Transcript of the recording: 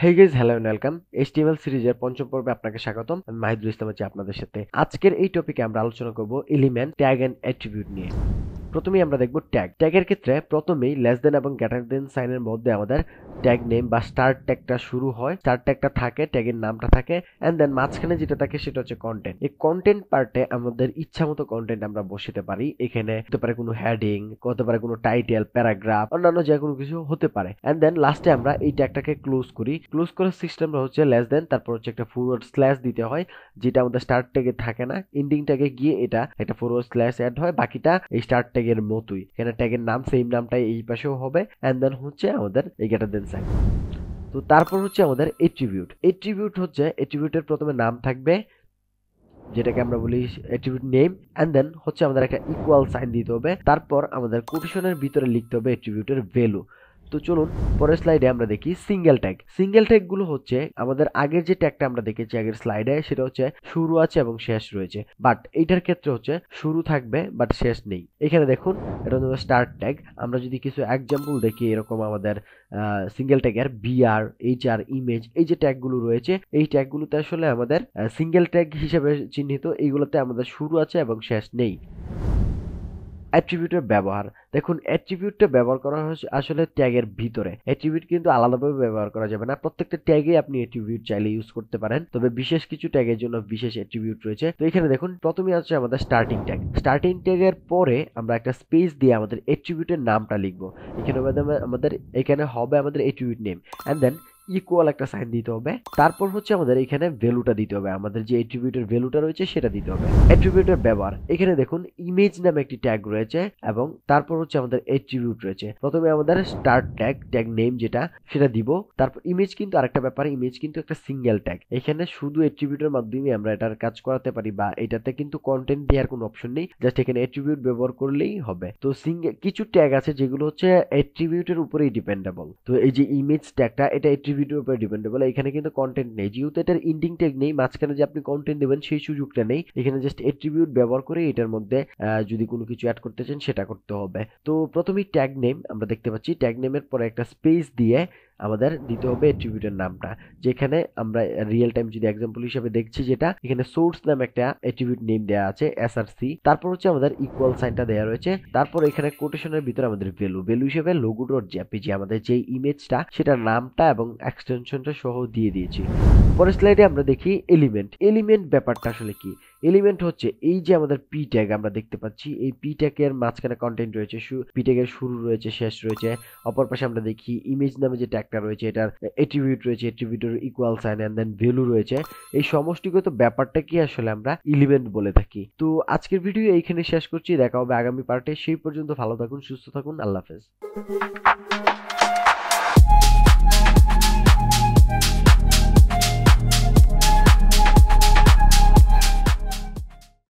Hey guys, hello and welcome. HTML সিরিজের পঞ্চম পর্বে আপনাকে স্বাগতম। আমি মাহিদুল ইসলাম আছি আপনাদের সাথে। আজকের এই টপিকে আমরা আলোচনা করব এলিমেন্ট, ট্যাগ এন্ড অ্যাট্রিবিউট নিয়ে। প্রথমেই আমরা দেখব ট্যাগ। ট্যাগের ক্ষেত্রে প্রথমেই লেস দেন এবং গ্রেটার দেন সাইনের মধ্যে আমাদের ট্যাগ নেম বা স্টার্ট ট্যাগটা শুরু হয়, স্টার্ট ট্যাগটা থাকে, ট্যাগের নামটা থাকে, এন্ড দেন মাঝখানে যেটা থাকে সেটা হচ্ছে কন্টেন্ট। এই কন্টেন্ট পার্টে আমাদের ইচ্ছা মতো কন্টেন্ট আমরা বসাতে পারি। এখানে হতে পারে কোনো হেডিং, হতে পারে কোনো টাইটেল, প্যারাগ্রাফ, অন্যান্য যে কোনো কিছু হতে পারে। এন্ড দেন লাস্টে আমরা এই ট্যাগটাকে ক্লোজ করি। ক্লোজ করার সিস্টেমটা হচ্ছে লেস দেন, তারপর হচ্ছে একটা ফরওয়ার্ড স্ল্যাশ দিতে হয়, যেটা আমাদের স্টার্ট ট্যাগে থাকে না। এন্ডিং ট্যাগে গিয়ে এটা একটা ফরওয়ার্ড স্ল্যাশ অ্যাড হয়, বাকিটা এই স্টার্ট ট্যাগের মতোই। এখানে ট্যাগের নাম সেম নামটাই এই পাশেও হবে, এন্ড দেন হচ্ছে আমাদের এই গ্রেটার দেন সাইন। তো তারপর হচ্ছে আমাদের এট্রিবিউট। এট্রিবিউট হচ্ছে এট্রিবিউটের প্রথমে নাম থাকবে, যেটাকে আমরা বলি এট্রিবিউট নেম, এন্ড দেন হচ্ছে আমাদের একটা ইকুয়াল সাইন দিতে হবে। তারপর আমাদের কোটেশনের ভিতরে লিখতে হবে এট্রিবিউটের ভ্যালু। তো চলুন পরের স্লাইডে আমরা দেখি সিঙ্গেল ট্যাগ। সিঙ্গেল ট্যাগ গুলো হচ্ছে আমাদের আগের যে ট্যাগটা আমরা দেখেছি আগের স্লাইডে, সেটা হচ্ছে শুরু আছে এবং শেষ রয়েছে, বাট এইটার ক্ষেত্রে হচ্ছে শুরু থাকবে বাট শেষ নেই। এখানে দেখুন, এটা হচ্ছে স্টার্ট ট্যাগ। আমরা যদি কিছু এক্সাম্পল দেখি, এরকম আমাদের সিঙ্গেল ট্যাগের বিআর, এইচআর, ইমেজ, এই যে ট্যাগগুলো রয়েছে, এই ট্যাগগুলোতে আসলে আমাদের সিঙ্গেল ট্যাগ হিসেবে চিহ্নিত। এইগুলোতে আমাদের শুরু আছে এবং শেষ নেই। অ্যাট্রিবিউটের ব্যবহার দেখুন, অ্যাট্রিবিউটটা ব্যবহার করা হয় আসলে ট্যাগের ভিতরে। অ্যাট্রিবিউট কিন্তু আলাদাভাবে ব্যবহার করা যাবে না। প্রত্যেকটা ট্যাগে আপনি অ্যাট্রিবিউট চাইলে ইউজ করতে পারেন, তবে বিশেষ কিছু ট্যাগের জন্য বিশেষ অ্যাট্রিবিউট রয়েছে। তো এখানে দেখুন, প্রথমে আছে আমাদের স্টার্টিং ট্যাগ। স্টার্টিং ট্যাগের পরে আমরা একটা স্পেস দিয়ে আমাদের অ্যাট্রিবিউটের নামটা লিখবো। এখানে এখানে হবে আমাদের attribute name, and then equal একটা সাইন দিতে হবে। তারপর হচ্ছে আমাদের এখানে ভ্যালুটা দিতে হবে, আমাদের যে অ্যাট্রিবিউটের ভ্যালুটা রয়েছে সেটা দিতে হবে। অ্যাট্রিবিউটের ব্যবহার এখানে দেখুন, ইমেজ নামে একটি ট্যাগ রয়েছে এবং তারপর হচ্ছে আমাদের অ্যাট্রিবিউট রয়েছে। প্রথমে আমাদের স্টার্ট ট্যাগ, ট্যাগ নেম যেটা, সেটা দিব। তারপর ইমেজ কিন্তু আরেকটা ব্যাপার, ইমেজ কিন্তু একটা সিঙ্গেল ট্যাগ। এখানে শুধু অ্যাট্রিবিউটের মাধ্যমে আমরা এটার কাজ করাতে পারি, বা এটাতে কিন্তু কন্টেন্ট দেওয়ার কোনো অপশন নেই, জাস্ট এখানে অ্যাট্রিবিউট ব্যবহার করলেই হবে। তো কিছু ট্যাগ আছে যেগুলো হচ্ছে অ্যাট্রিবিউটের উপরেই ডিপেন্ডেবল। তো এই যে ইমেজ ট্যাগটা, এটা অ্যাট্রিবিউটের উপরে ডিপেন্ডেবল। এখানে কিন্তু কন্টেন্ট নেই, যেহেতু এটার ইন্ডিং ট্যাগ নেই, মাঝখানে যে আপনি কন্টেন্ট দেবেন সেই সুযোগটা নেই। এখানে জাস্ট অ্যাট্রিবিউট ব্যবহার করে এটার মধ্যে যদি কোনো কিছু অ্যাড করতে চান সেটা করতে হবে। তো প্রথমেই ট্যাগ নেম আমরা দেখতে পাচ্ছি, ট্যাগ নেমের পরে একটা স্পেস দিয়ে আমাদের দিতে হবে অ্যাট্রিবিউটের নামটা, যেখানে আমরা রিয়েল টাইম যদি এক্সাম্পল হিসেবে দেখছি, যেটা এখানে সোর্স নামে একটা অ্যাট্রিবিউট নেম দেওয়া আছে, এসআরসি। তারপর হচ্ছে আমাদের ইকুয়াল সাইনটা দেওয়া রয়েছে। তারপর এখানে কোটেশনের ভিতরে আমাদের ভ্যালু হিসেবে লোগো ডট জেপিজি, আমাদের যে ইমেজটা সেটার নামটা এবং এক্সটেনশনটা সহ দিয়ে দিয়েছি। পরের স্লাইডে আমরা দেখি এলিমেন্ট। এলিমেন্ট ব্যাপারটা আসলে কি? এলিমেন্ট হচ্ছে এই যে আমাদের পি ট্যাগ আমরা দেখতে পাচ্ছি, এই পি ট্যাগের মাঝখানে কন্টেন্ট রয়েছে, পি ট্যাগের শুরু রয়েছে, শেষ রয়েছে। অপর পাশে আমরা দেখি ইমেজ নামে যে ট্যাগটা রয়েছে, এটার অ্যাট্রিবিউট রয়েছে, অ্যাট্রিবিউটের equal sign, and then value রয়েছে। এই সমষ্টিগত ব্যাপারটা কি আসলে আমরা এলিমেন্ট বলে থাকি। তো আজকের ভিডিও এইখানে শেষ করছি, দেখা হবে আগামী পার্টে। সেই পর্যন্ত ভালো থাকুন, সুস্থ থাকুন, আল্লাহ হাফেজ।